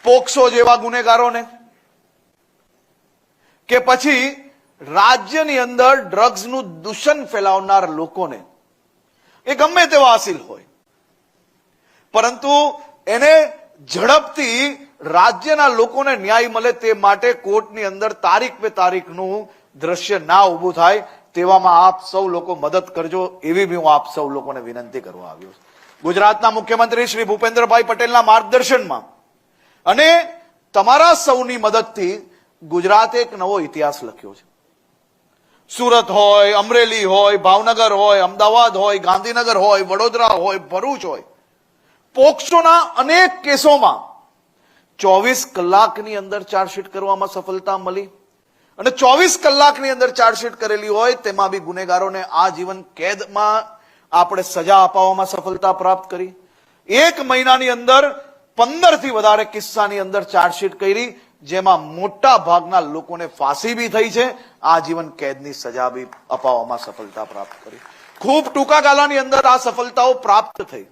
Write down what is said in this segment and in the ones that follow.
POCSO જેવા ગુનેગારોને કે પછી રાજ્યની અંદર ડ્રગ્સનું દૂષણ ફેલાવનાર લોકોને, એ ગમે તેવા અસીલ હોય, પરંતુ એને ઝડપથી રાજ્યના લોકોને ન્યાય મળે તે માટે કોર્ટની અંદર તારીખ પે તારીખનું દ્રશ્ય ના ઉભું થાય, તેવામાં આપ સૌ લોકો મદદ કરજો, એવી બી હું આપ સૌ લોકોને વિનંતી કરવા આવ્યો છું. ગુજરાતના મુખ્યમંત્રી શ્રી ભૂપેન્દ્રભાઈ પટેલના માર્ગદર્શનમાં અને તમારા સૌની મદદથી ગુજરાતે એક નવો ઇતિહાસ લખ્યો છે. સુરત હોય, અમરેલી હોય, ભાવનગર હોય, અમદાવાદ હોય, ગાંધીનગર હોય, વડોદરા હોય, ભરૂચ હોય, પોક્સોના અનેક કેસોમાં 24 કલાકની અંદર ચાર્જશીટ કરવામાં સફળતા મળી અને 24 કલાકની અંદર ચાર્જશીટ કરેલી હોય તેમાં બી ગુનેગારોને આજીવન કેદમાં આપણે સજા અપાવવામાં સફળતા પ્રાપ્ત કરી. 1 મહિનાની અંદર 15 થી વધારે કિસ્સાની અંદર ચાર્જશીટ કરી, જેમાં મોટા ભાગના લોકોને ફાંસી બી થઈ છે, આજીવન કેદની સજા બી અપાવવામાં સફળતા પ્રાપ્ત કરી. ખૂબ ટૂંકા ગાળાની અંદર આ સફળતાઓ પ્રાપ્ત થઈ,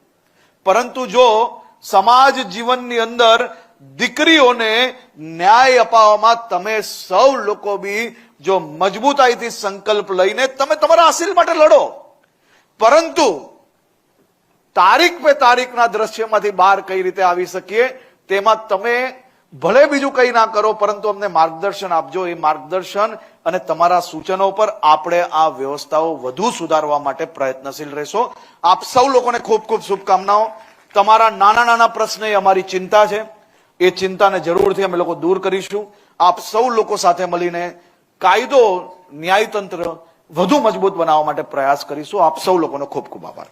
પરંતુ જો સમાજ જીવનની અંદર દીકરીઓને ન્યાય અપાવવામાં તમે સૌ લોકો બી જો મજબૂતાઈથી સંકલ્પ લઈને તમે તમારા હાસિલ માટે લડો, પરંતુ તારીખ પે તારીખના દ્રશ્યમાંથી બહાર કઈ રીતે આવી શકીએ તેમાં તમે ભલે બીજું કંઈ ના કરો, પરંતુ અમને માર્ગદર્શન આપજો. એ માર્ગદર્શન અને તમારા સૂચનો પર આપણે આ વ્યવસ્થાઓ વધુ સુધારવા માટે પ્રયત્નશીલ રહેશો. આપ સૌ લોકોને ખૂબ ખૂબ શુભકામનાઓ. તમારા નાના નાના પ્રશ્ન એ અમારી ચિંતા છે, એ ચિંતાને જરૂરથી અમે લોકો દૂર કરીશું. આપ સૌ લોકો સાથે મળીને કાયદો ન્યાયતંત્ર વધુ મજબૂત બનાવવા માટે પ્રયાસ કરીશું. આપ સૌ લોકોનો ખૂબ ખૂબ આભાર.